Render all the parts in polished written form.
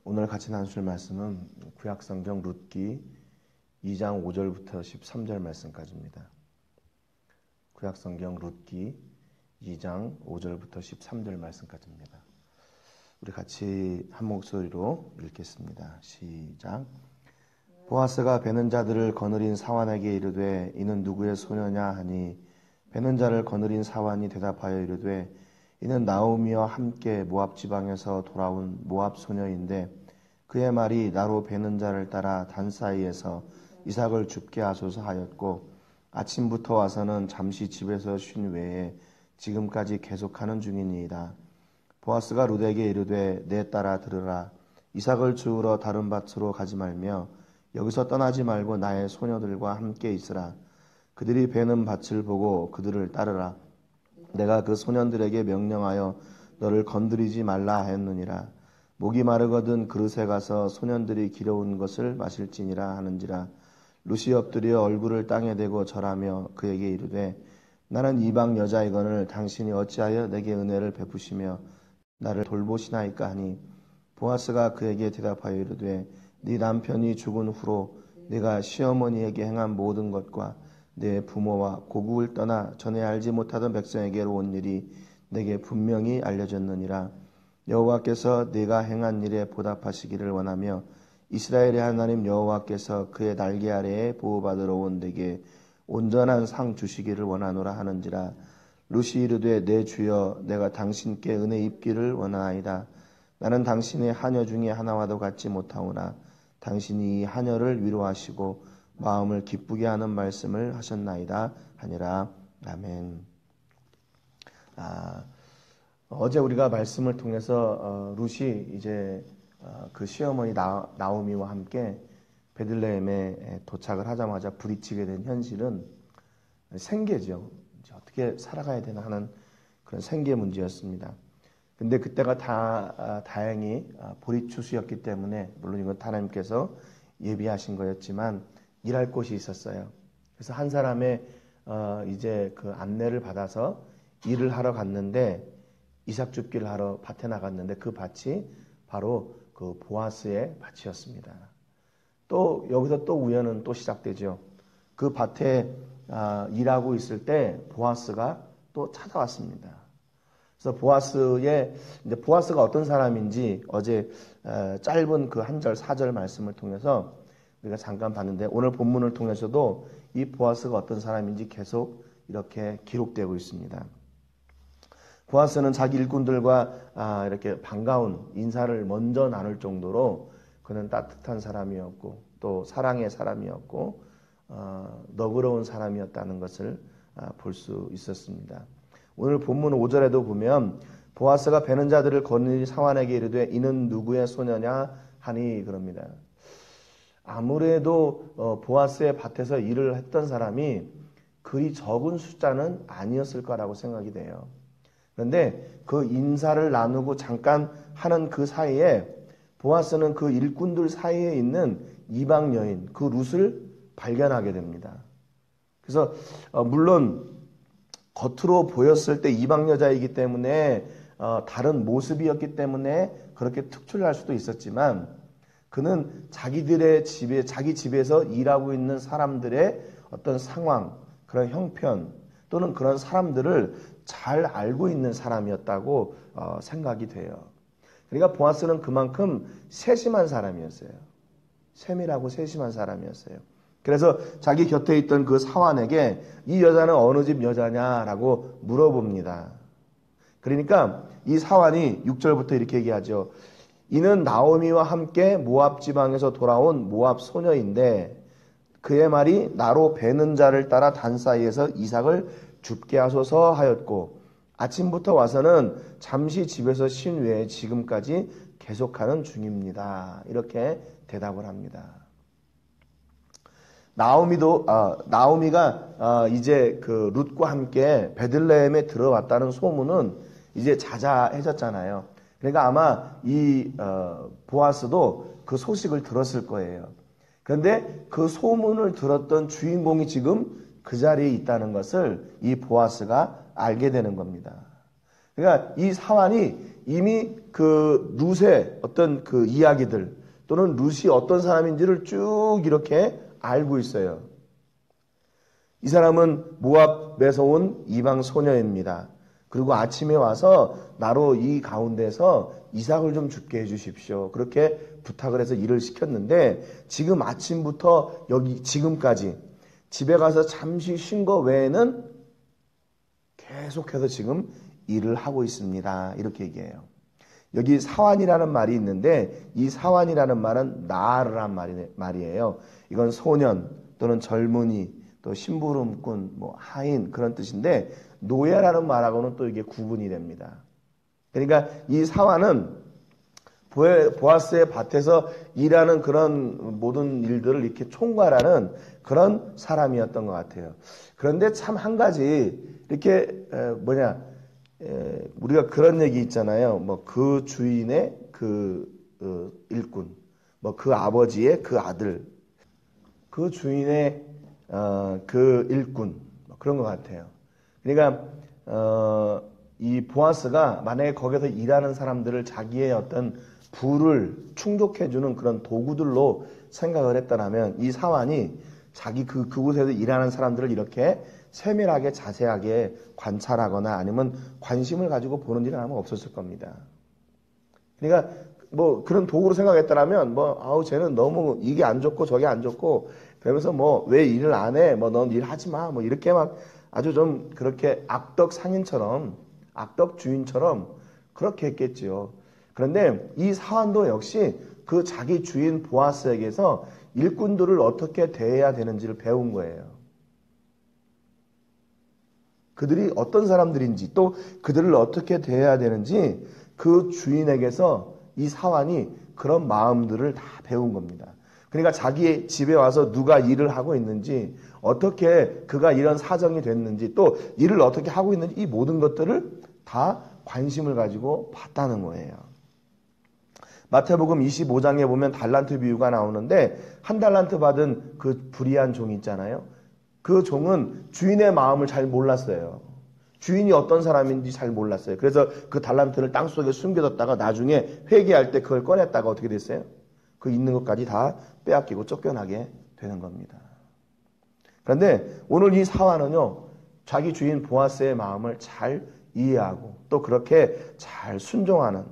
오늘 같이 나눌 말씀은 구약성경 룻기 2장 5절부터 13절 말씀까지입니다. 구약성경 룻기 2장 5절부터 13절 말씀까지입니다. 우리 같이 한 목소리로 읽겠습니다. 시작. 보아스가 베는 자들을 거느린 사환에게 이르되 이는 누구의 소녀냐 하니 베는 자를 거느린 사환이 대답하여 이르되 이는 나오미와 함께 모압 지방에서 돌아온 모압 소녀인데 그의 말이 나로 베는 자를 따라 단 사이에서 이삭을 죽게 하소서 하였고 아침부터 와서는 잠시 집에서 쉰 외에 지금까지 계속하는 중이니이다. 보아스가 룻에게 이르되 내 딸아 들으라. 이삭을 주우러 다른 밭으로 가지 말며 여기서 떠나지 말고 나의 소녀들과 함께 있으라. 그들이 베는 밭을 보고 그들을 따르라. 내가 그 소년들에게 명령하여 너를 건드리지 말라 하였느니라. 목이 마르거든 그릇에 가서 소년들이 기려온 것을 마실지니라 하는지라. 룻이 엎드려 얼굴을 땅에 대고 절하며 그에게 이르되 나는 이방 여자이거늘 당신이 어찌하여 내게 은혜를 베푸시며 나를 돌보시나이까 하니 보아스가 그에게 대답하여 이르되 네 남편이 죽은 후로 네가 시어머니에게 행한 모든 것과 내 부모와 고국을 떠나 전에 알지 못하던 백성에게로 온 일이 내게 분명히 알려졌느니라. 여호와께서 네가 행한 일에 보답하시기를 원하며 이스라엘의 하나님 여호와께서 그의 날개 아래에 보호받으러 온 내게 온전한 상 주시기를 원하노라 하는지라. 룻이 이르되 내 주여 내가 당신께 은혜 입기를 원하나이다. 나는 당신의 하녀 중에 하나와도 같지 못하오나 당신이 이 하녀를 위로하시고 마음을 기쁘게 하는 말씀을 하셨나이다 하니라. 아멘. 어제 우리가 말씀을 통해서 룻이 이제 그 시어머니 나오미와 함께 베들레헴에 도착을 하자마자 부딪히게 된 현실은 생계죠. 이제 어떻게 살아가야 되나 하는 그런 생계 문제였습니다. 근데 그때가 다행히 보리추수였기 때문에 물론 이건 하나님께서 예비하신 거였지만 일할 곳이 있었어요. 그래서 한 사람의 이제 그 안내를 받아서 일을 하러 갔는데 이삭 줍기를 하러 밭에 나갔는데 그 밭이 바로 그 보아스의 밭이었습니다. 또 여기서 또 우연은 또 시작되죠. 그 밭에 일하고 있을 때 보아스가 또 찾아왔습니다. 그래서 보아스가 어떤 사람인지 어제 짧은 그 한 절 4절 말씀을 통해서 우리가 잠깐 봤는데 오늘 본문을 통해서도 이 보아스가 어떤 사람인지 계속 이렇게 기록되고 있습니다. 보아스는 자기 일꾼들과 이렇게 반가운 인사를 먼저 나눌 정도로 그는 따뜻한 사람이었고 또 사랑의 사람이었고 너그러운 사람이었다는 것을 볼 수 있었습니다. 오늘 본문 5절에도 보면 보아스가 베는 자들을 거느린 사환에게 이르되 이는 누구의 소녀냐 하니 그럽니다. 아무래도 보아스의 밭에서 일을 했던 사람이 그리 적은 숫자는 아니었을 거라고 생각이 돼요. 그런데 그 인사를 나누고 잠깐 하는 그 사이에 보아스는 그 일꾼들 사이에 있는 이방 여인 그 룻을 발견하게 됩니다. 그래서 물론 겉으로 보였을 때 이방 여자이기 때문에 다른 모습이었기 때문에 그렇게 특출날 수도 있었지만 그는 자기 집에서 일하고 있는 사람들의 어떤 상황, 그런 형편 또는 그런 사람들을 잘 알고 있는 사람이었다고 생각이 돼요. 그러니까 보아스는 그만큼 세심한 사람이었어요. 세밀하고 세심한 사람이었어요. 그래서 자기 곁에 있던 그 사환에게 이 여자는 어느 집 여자냐라고 물어봅니다. 그러니까 이 사환이 6절부터 이렇게 얘기하죠. 이는 나오미와 함께 모압 지방에서 돌아온 모압 소녀인데 그의 말이 나로 베는 자를 따라 단 사이에서 이삭을 죽게 하소서 하였고 아침부터 와서는 잠시 집에서 쉰 외에 지금까지 계속하는 중입니다. 이렇게 대답을 합니다. 나오미가 이제 그 룻과 함께 베들레헴에 들어왔다는 소문은 이제 자자해졌잖아요. 그러니까 아마 이 보아스도 그 소식을 들었을 거예요. 그런데 그 소문을 들었던 주인공이 지금 그 자리에 있다는 것을 이 보아스가 알게 되는 겁니다. 그러니까 이 사환이 이미 그 룻의 어떤 그 이야기들 또는 룻이 어떤 사람인지를 쭉 이렇게 알고 있어요. 이 사람은 모압에서 온 이방 소녀입니다. 그리고 아침에 와서 나로 이 가운데서 이삭을 좀 죽게 해주십시오. 그렇게 부탁을 해서 일을 시켰는데 지금 아침부터 여기 지금까지 집에 가서 잠시 쉰 거 외에는 계속해서 지금 일을 하고 있습니다. 이렇게 얘기해요. 여기 사환이라는 말이 있는데 이 사환이라는 말은 나르란 말이에요. 이건 소년 또는 젊은이 또 심부름꾼, 뭐 하인 그런 뜻인데 노예라는 말하고는 또 이게 구분이 됩니다. 그러니까 이 사환은 보아스의 밭에서 일하는 그런 모든 일들을 이렇게 총괄하는 그런 사람이었던 것 같아요. 그런데 참 한 가지 이렇게 우리가 그런 얘기 있잖아요. 뭐 그 주인의 그 일꾼, 뭐 그 아버지의 그 아들, 그 주인의 그 일꾼, 뭐 그런 것 같아요. 그러니까 이 보아스가 만약에 거기서 일하는 사람들을 자기의 어떤 부를 충족해주는 그런 도구들로 생각을 했다면 이 사환이 자기 그곳에서 일하는 사람들을 이렇게 세밀하게 자세하게 관찰하거나 아니면 관심을 가지고 보는 일은 아마 없었을 겁니다. 그러니까 뭐 그런 도구로 생각했다면 쟤는 너무 이게 안 좋고 저게 안 좋고 그러면서 왜 일을 안 해? 넌 일하지 마. 이렇게 막 아주 좀 그렇게 악덕 상인처럼 악덕 주인처럼 그렇게 했겠지요. 그런데 이 사환도 역시 그 자기 주인 보아스에게서 일꾼들을 어떻게 대해야 되는지를 배운 거예요. 그들이 어떤 사람들인지 또 그들을 어떻게 대해야 되는지 그 주인에게서 이 사환이 그런 마음들을 다 배운 겁니다. 그러니까 자기 집에 와서 누가 일을 하고 있는지 어떻게 그가 이런 사정이 됐는지 또 일을 어떻게 하고 있는지 이 모든 것들을 다 관심을 가지고 봤다는 거예요. 마태복음 25장에 보면 달란트 비유가 나오는데 한 달란트 받은 그 불의한 종이 있잖아요. 그 종은 주인의 마음을 잘 몰랐어요. 주인이 어떤 사람인지 잘 몰랐어요. 그래서 그 달란트를 땅속에 숨겨뒀다가 나중에 회개할 때 그걸 꺼냈다가 어떻게 됐어요? 그 있는 것까지 다 빼앗기고 쫓겨나게 되는 겁니다. 그런데 오늘 이 사환은요, 자기 주인 보아스의 마음을 잘 이해하고 또 그렇게 잘 순종하는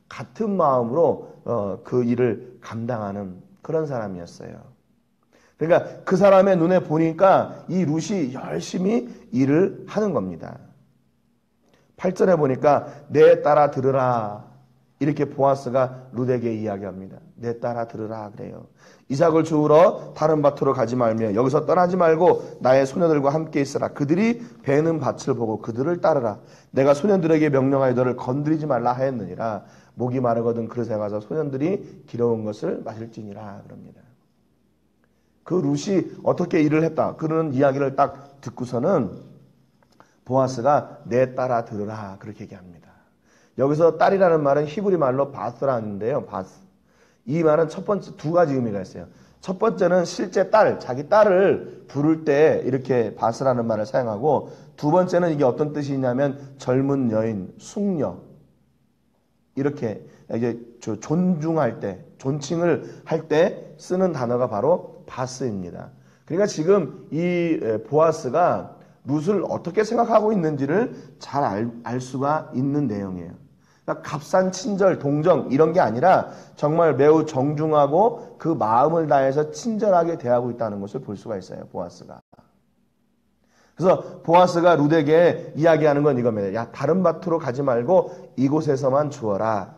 같은 마음으로 그 일을 감당하는 그런 사람이었어요. 그러니까 그 사람의 눈에 보니까 이 룻이 열심히 일을 하는 겁니다. 8절에 보니까 내 따라 들으라 이렇게 보아스가 룻에게 이야기합니다. 내 따라 들으라 그래요. 이삭을 주우러 다른 밭으로 가지 말며 여기서 떠나지 말고 나의 소녀들과 함께 있으라. 그들이 베는 밭을 보고 그들을 따르라. 내가 소년들에게 명령하여 너를 건드리지 말라 하였느니라. 목이 마르거든 그릇에 가서 소년들이 길어온 것을 마실지니라 그럽니다. 그 룻이 어떻게 일을 했다. 그런 이야기를 딱 듣고서는 보아스가 내 따라 들으라 그렇게 얘기합니다. 여기서 딸이라는 말은 히브리 말로 바스라는데요. 바스. 이 말은 첫 번째 두 가지 의미가 있어요. 첫 번째는 실제 딸, 자기 딸을 부를 때 이렇게 바스라는 말을 사용하고 두 번째는 이게 어떤 뜻이냐면 젊은 여인, 숙녀 이렇게 이제 존중할 때, 존칭을 할 때 쓰는 단어가 바로 바스입니다. 그러니까 지금 이 보아스가 룻을 어떻게 생각하고 있는지를 잘 알 수가 있는 내용이에요. 그러니까 값싼 친절, 동정 이런 게 아니라 정말 매우 정중하고 그 마음을 다해서 친절하게 대하고 있다는 것을 볼 수가 있어요. 보아스가. 그래서 보아스가 룻에게 이야기하는 건 이겁니다. 야, 다른 밭으로 가지 말고 이곳에서만 주어라.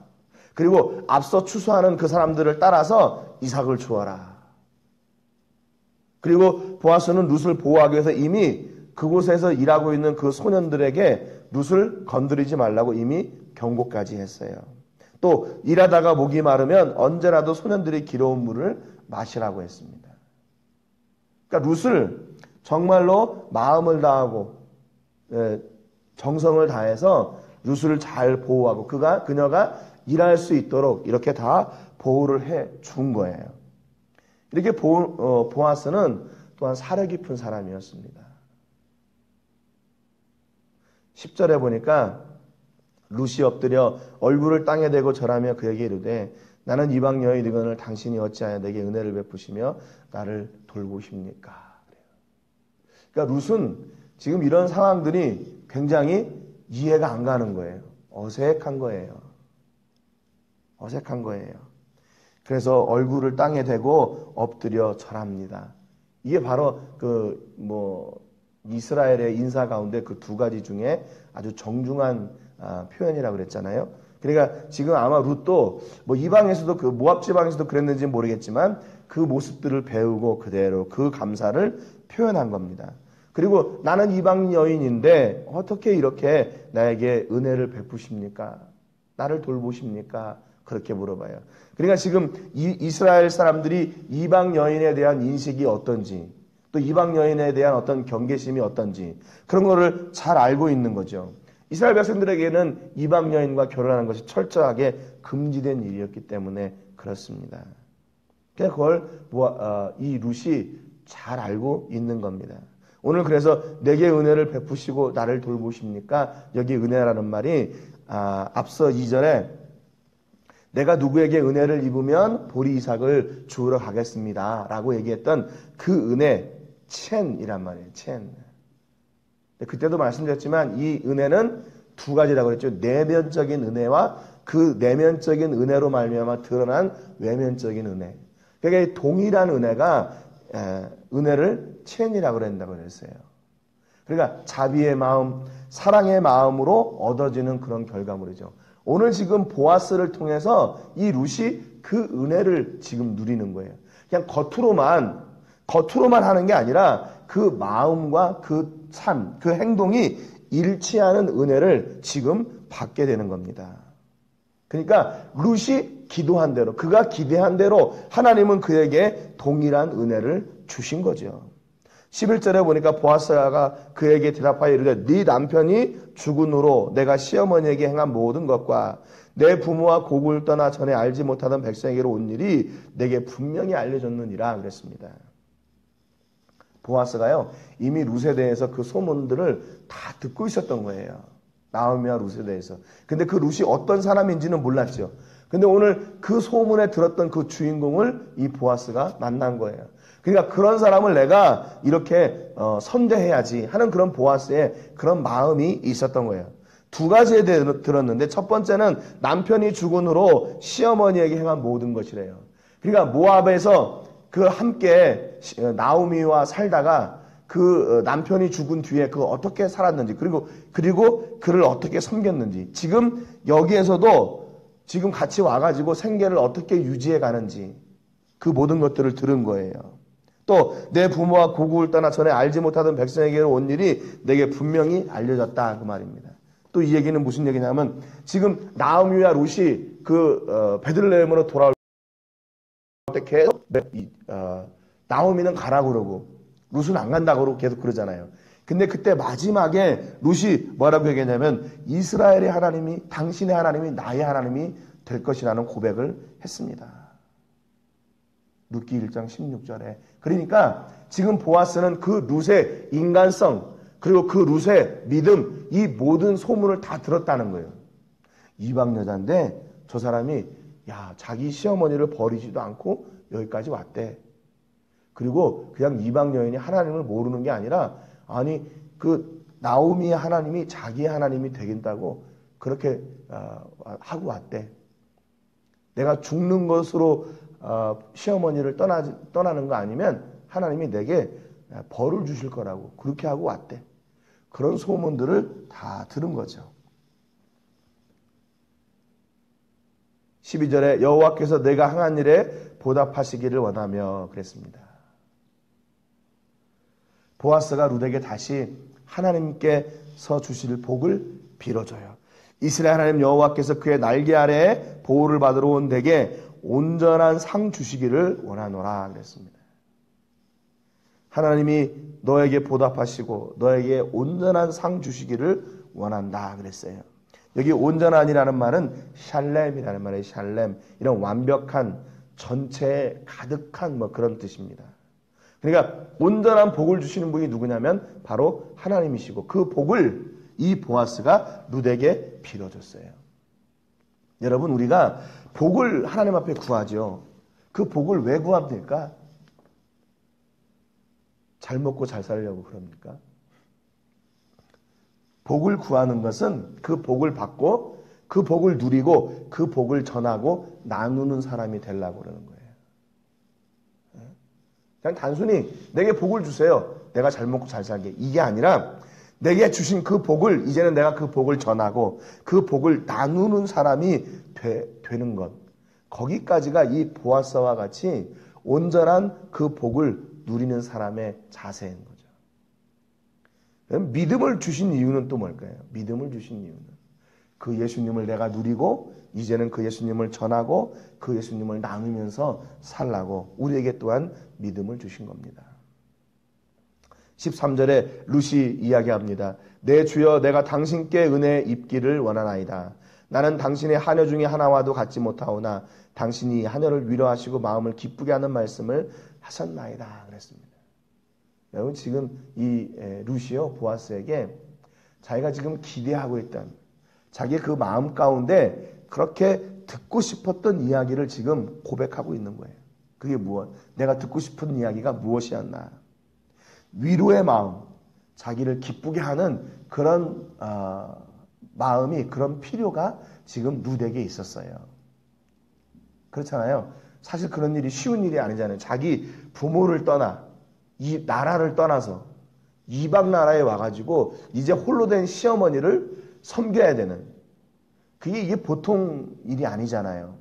그리고 앞서 추수하는 그 사람들을 따라서 이삭을 주어라. 그리고 보아스는 룻을 보호하기 위해서 이미 그곳에서 일하고 있는 그 소년들에게 룻을 건드리지 말라고 이미 경고까지 했어요. 또 일하다가 목이 마르면 언제라도 소년들이 길어온 물을 마시라고 했습니다. 그러니까 룻을 정말로 마음을 다하고 정성을 다해서 룻을 잘 보호하고 그녀가 일할 수 있도록 이렇게 다 보호를 해 준 거예요. 이렇게 보아스는 또한 사려 깊은 사람이었습니다. 10절에 보니까 룻이 엎드려 얼굴을 땅에 대고 절하며 그에게 이르되 나는 이방 여인이거늘 당신이 어찌하여 내게 은혜를 베푸시며 나를 돌보십니까? 그러니까 룻은 지금 이런 상황들이 굉장히 이해가 안 가는 거예요. 어색한 거예요. 어색한 거예요. 그래서 얼굴을 땅에 대고 엎드려 절합니다. 이게 바로 이스라엘의 인사 가운데 그 두 가지 중에 아주 정중한 표현이라고 그랬잖아요. 그러니까 지금 아마 룻도 이방에서도 그 모압 지방에서도 그랬는지는 모르겠지만 그 모습들을 배우고 그대로 그 감사를 표현한 겁니다. 그리고 나는 이방 여인인데 어떻게 이렇게 나에게 은혜를 베푸십니까? 나를 돌보십니까? 그렇게 물어봐요. 그러니까 지금 이스라엘 사람들이 이방 여인에 대한 인식이 어떤지, 또 이방 여인에 대한 어떤 경계심이 어떤지 그런 거를 잘 알고 있는 거죠. 이스라엘 백성들에게는 이방 여인과 결혼하는 것이 철저하게 금지된 일이었기 때문에 그렇습니다. 그걸 이 룻이 잘 알고 있는 겁니다. 오늘 그래서 내게 은혜를 베푸시고 나를 돌보십니까? 여기 은혜라는 말이 앞서 2절에 내가 누구에게 은혜를 입으면 보리 이삭을 주우러 가겠습니다 라고 얘기했던 그 은혜 첸이란 말이에요. 첸. 그때도 말씀드렸지만 이 은혜는 두 가지라고 그랬죠. 내면적인 은혜와 그 내면적인 은혜로 말미암아 드러난 외면적인 은혜. 그러니까 동일한 은혜가 은혜를 첸이라고 그런다고 그랬어요. 그러니까 자비의 마음, 사랑의 마음으로 얻어지는 그런 결과물이죠. 오늘 지금 보아스를 통해서 이 룻이 그 은혜를 지금 누리는 거예요. 그냥 겉으로만 하는 게 아니라 그 마음과 그 삶, 그 행동이 일치하는 은혜를 지금 받게 되는 겁니다. 그러니까 룻이 기도한 대로, 그가 기대한 대로 하나님은 그에게 동일한 은혜를 주신 거죠. 11절에 보니까 보아스가 그에게 대답하여 이르되 네 남편이 죽은 후로 내가 시어머니에게 행한 모든 것과 내 부모와 고국을 떠나 전에 알지 못하던 백성에게로 온 일이 내게 분명히 알려졌느니라 그랬습니다. 보아스가요 이미 룻에 대해서 그 소문들을 다 듣고 있었던 거예요. 나오미와 룻에 대해서. 근데 그 룻이 어떤 사람인지는 몰랐죠. 근데 오늘 그 소문에 들었던 그 주인공을 이 보아스가 만난 거예요. 그러니까 그런 사람을 내가 이렇게 선대해야지 하는 그런 보아스의 그런 마음이 있었던 거예요. 두 가지에 대해 들었는데 첫 번째는 남편이 죽은 후로 시어머니에게 행한 모든 것이래요. 그러니까 모압에서 그 함께 나오미와 살다가 그 남편이 죽은 뒤에 그 어떻게 살았는지 그리고 그를 어떻게 섬겼는지 지금 여기에서도 지금 같이 와가지고 생계를 어떻게 유지해 가는지 그 모든 것들을 들은 거예요. 또 내 부모와 고국을 떠나 전에 알지 못하던 백성에게로 온 일이 내게 분명히 알려졌다 그 말입니다. 또 이 얘기는 무슨 얘기냐면 지금 나오미와 룻이 베들레헴으로 돌아올 때 계속 나오미는 가라고 그러고 룻은 안 간다고 그러고 계속 그러잖아요. 근데 그때 마지막에 룻이 뭐라고 얘기했냐면 이스라엘의 하나님이 당신의 하나님이 나의 하나님이 될 것이라는 고백을 했습니다. 룻기 1장 16절에. 그러니까 지금 보아스는 그 룻의 인간성 그리고 그 룻의 믿음 이 모든 소문을 다 들었다는 거예요. 이방 여자인데 저 사람이 자기 시어머니를 버리지도 않고 여기까지 왔대. 그리고 그냥 이방 여인이 하나님을 모르는 게 아니라 그 나오미의 하나님이 자기의 하나님이 되겠다고 그렇게 하고 왔대. 내가 죽는 것으로 시어머니를 떠나는 거 아니면 하나님이 내게 벌을 주실 거라고 그렇게 하고 왔대. 그런 소문들을 다 들은 거죠. 12절에 여호와께서 내가 행한 일에 보답하시기를 원하며 그랬습니다. 보아스가 룻에게 다시 하나님께서 주실 복을 빌어줘요. 이스라엘 하나님 여호와께서 그의 날개 아래에 보호를 받으러 온 내게 온전한 상 주시기를 원하노라 그랬습니다. 하나님이 너에게 보답하시고 너에게 온전한 상 주시기를 원한다 그랬어요. 여기 온전한이라는 말은 샬렘이라는 말이에요. 샬렘. 이런 완벽한 전체에 가득한 그런 뜻입니다. 그러니까 온전한 복을 주시는 분이 누구냐면 바로 하나님이시고 그 복을 이 보아스가 룻에게 빌어줬어요. 여러분, 우리가 복을 하나님 앞에 구하죠. 그 복을 왜 구합니까? 잘 먹고 잘 살려고 그럽니까? 복을 구하는 것은 그 복을 받고 그 복을 누리고 그 복을 전하고 나누는 사람이 되려고 그러는 거예요. 그냥 단순히 내게 복을 주세요. 내가 잘 먹고 잘 살게. 이게 아니라 내게 주신 그 복을 이제는 내가 그 복을 전하고 그 복을 나누는 사람이 되는 것. 거기까지가 이 보아스와 같이 온전한 그 복을 누리는 사람의 자세인 거죠. 믿음을 주신 이유는 또 뭘까요? 믿음을 주신 이유는 그 예수님을 내가 누리고 이제는 그 예수님을 전하고 그 예수님을 나누면서 살라고 우리에게 또한 믿음을 주신 겁니다. 13절에 룻이 이야기합니다. 내 주여 내가 당신께 은혜 입기를 원하나이다. 나는 당신의 하녀 중에 하나와도 같지 못하오나 당신이 하녀를 위로하시고 마음을 기쁘게 하는 말씀을 하셨나이다 그랬습니다. 여러분 지금 이 룻이요 보아스에게 자기가 지금 기대하고 있던 자기의 그 마음 가운데 그렇게 듣고 싶었던 이야기를 지금 고백하고 있는 거예요. 그게 무엇? 내가 듣고 싶은 이야기가 무엇이었나? 위로의 마음, 자기를 기쁘게 하는 그런 마음이 그런 필요가 지금 룻에게 있었어요. 그렇잖아요. 사실 그런 일이 쉬운 일이 아니잖아요. 자기 부모를 떠나 이 나라를 떠나서 이방 나라에 와가지고 이제 홀로 된 시어머니를 섬겨야 되는 이게 보통 일이 아니잖아요.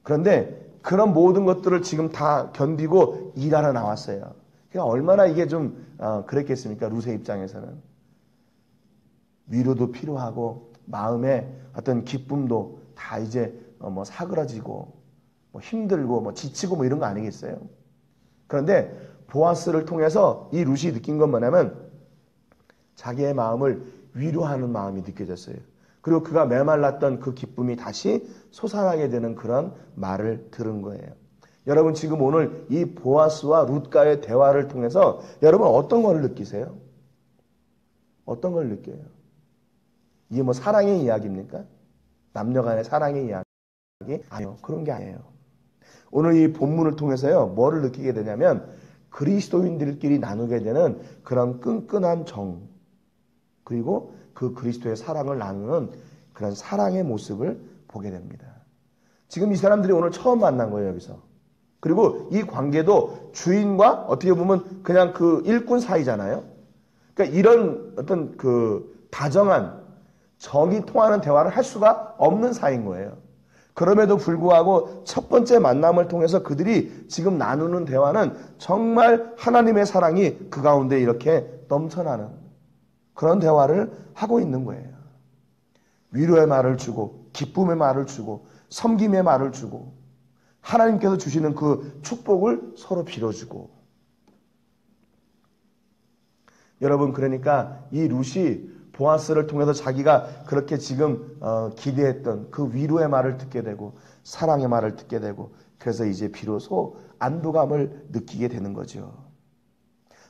그런데 그런 모든 것들을 지금 다 견디고 일하러 나왔어요. 그러니까 얼마나 이게 좀 그랬겠습니까? 룻의 입장에서는 위로도 필요하고 마음의 어떤 기쁨도 다 이제 뭐 사그라지고 뭐 힘들고 뭐 지치고 뭐 이런 거 아니겠어요? 그런데 보아스를 통해서 이 룻이 느낀 건 뭐냐면 자기의 마음을 위로하는 마음이 느껴졌어요. 그리고 그가 메말랐던 그 기쁨이 다시 솟아나게 되는 그런 말을 들은 거예요. 여러분 지금 오늘 이 보아스와 룻과의 대화를 통해서 여러분 어떤 걸 느끼세요? 어떤 걸 느껴요? 이게 뭐 사랑의 이야기입니까? 남녀 간의 사랑의 이야기? 아니요. 그런 게 아니에요. 오늘 이 본문을 통해서요. 뭐를 느끼게 되냐면 그리스도인들끼리 나누게 되는 그런 끈끈한 정 그리고 그 그리스도의 사랑을 나누는 그런 사랑의 모습을 보게 됩니다. 지금 이 사람들이 오늘 처음 만난 거예요. 여기서. 그리고 이 관계도 주인과 어떻게 보면 그냥 그 일꾼 사이잖아요. 그러니까 이런 어떤 그 다정한 정이 통하는 대화를 할 수가 없는 사이인 거예요. 그럼에도 불구하고 첫 번째 만남을 통해서 그들이 지금 나누는 대화는 정말 하나님의 사랑이 그 가운데 이렇게 넘쳐나는 그런 대화를 하고 있는 거예요. 위로의 말을 주고 기쁨의 말을 주고 섬김의 말을 주고 하나님께서 주시는 그 축복을 서로 빌어주고 여러분 그러니까 이 룻이 보아스를 통해서 자기가 그렇게 지금 기대했던 그 위로의 말을 듣게 되고 사랑의 말을 듣게 되고 그래서 이제 비로소 안도감을 느끼게 되는 거죠.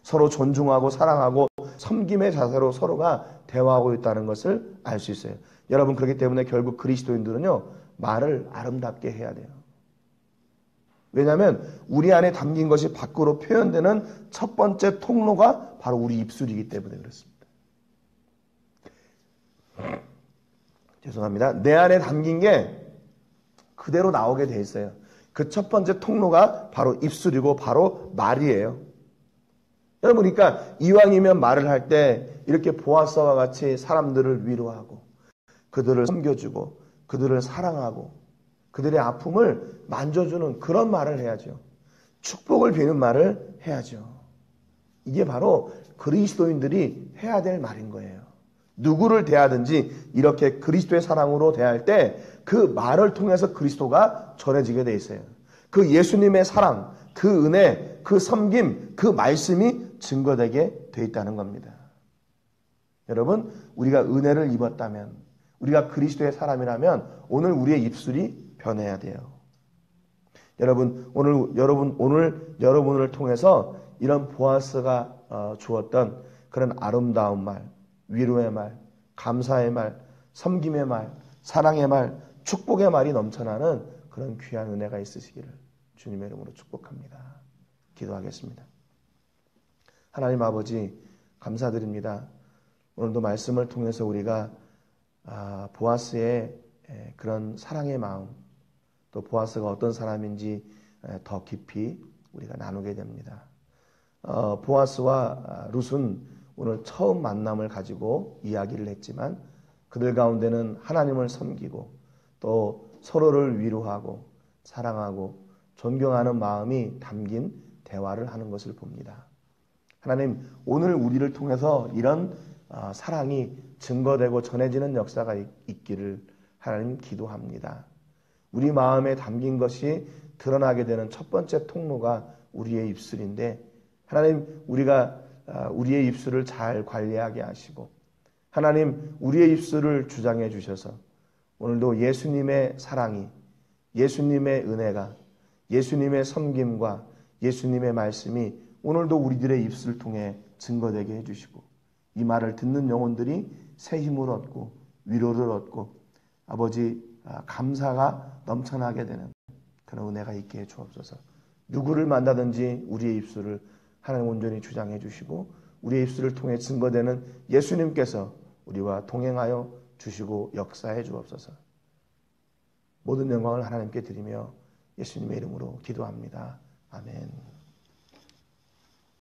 서로 존중하고 사랑하고 섬김의 자세로 서로가 대화하고 있다는 것을 알 수 있어요. 여러분 그렇기 때문에 결국 그리스도인들은요 말을 아름답게 해야 돼요. 왜냐하면 우리 안에 담긴 것이 밖으로 표현되는 첫 번째 통로가 바로 우리 입술이기 때문에 그렇습니다. 죄송합니다. 내 안에 담긴 게 그대로 나오게 돼 있어요. 그 첫 번째 통로가 바로 입술이고 바로 말이에요. 여러분 그러니까 이왕이면 말을 할 때 이렇게 보아스와 같이 사람들을 위로하고 그들을 섬겨주고 그들을 사랑하고 그들의 아픔을 만져주는 그런 말을 해야죠. 축복을 비는 말을 해야죠. 이게 바로 그리스도인들이 해야 될 말인 거예요. 누구를 대하든지 이렇게 그리스도의 사랑으로 대할 때 그 말을 통해서 그리스도가 전해지게 돼 있어요. 그 예수님의 사랑, 그 은혜, 그 섬김, 그 말씀이 증거되게 돼 있다는 겁니다. 여러분, 우리가 은혜를 입었다면, 우리가 그리스도의 사람이라면 오늘 우리의 입술이 변해야 돼요. 오늘 여러분을 통해서 이런 보아스가 주었던 그런 아름다운 말, 위로의 말, 감사의 말, 섬김의 말, 사랑의 말, 축복의 말이 넘쳐나는 그런 귀한 은혜가 있으시기를 주님의 이름으로 축복합니다. 기도하겠습니다. 하나님 아버지 감사드립니다. 오늘도 말씀을 통해서 우리가 보아스의 그런 사랑의 마음, 또 보아스가 어떤 사람인지 더 깊이 우리가 나누게 됩니다. 보아스와 룻은 오늘 처음 만남을 가지고 이야기를 했지만 그들 가운데는 하나님을 섬기고 또 서로를 위로하고 사랑하고 존경하는 마음이 담긴 대화를 하는 것을 봅니다. 하나님, 오늘 우리를 통해서 이런 사랑이 증거되고 전해지는 역사가 있기를 하나님 기도합니다. 우리 마음에 담긴 것이 드러나게 되는 첫 번째 통로가 우리의 입술인데 하나님, 우리가 우리의 입술을 잘 관리하게 하시고 하나님, 우리의 입술을 주장해 주셔서 오늘도 예수님의 사랑이, 예수님의 은혜가, 예수님의 섬김과 예수님의 말씀이 오늘도 우리들의 입술을 통해 증거되게 해주시고 이 말을 듣는 영혼들이 새 힘을 얻고 위로를 얻고 아버지 감사가 넘쳐나게 되는 그런 은혜가 있게 해 주옵소서. 누구를 만나든지 우리의 입술을 하나님 온전히 주장해 주시고 우리의 입술을 통해 증거되는 예수님께서 우리와 동행하여 주시고 역사해 주옵소서. 모든 영광을 하나님께 드리며 예수님의 이름으로 기도합니다. 아멘.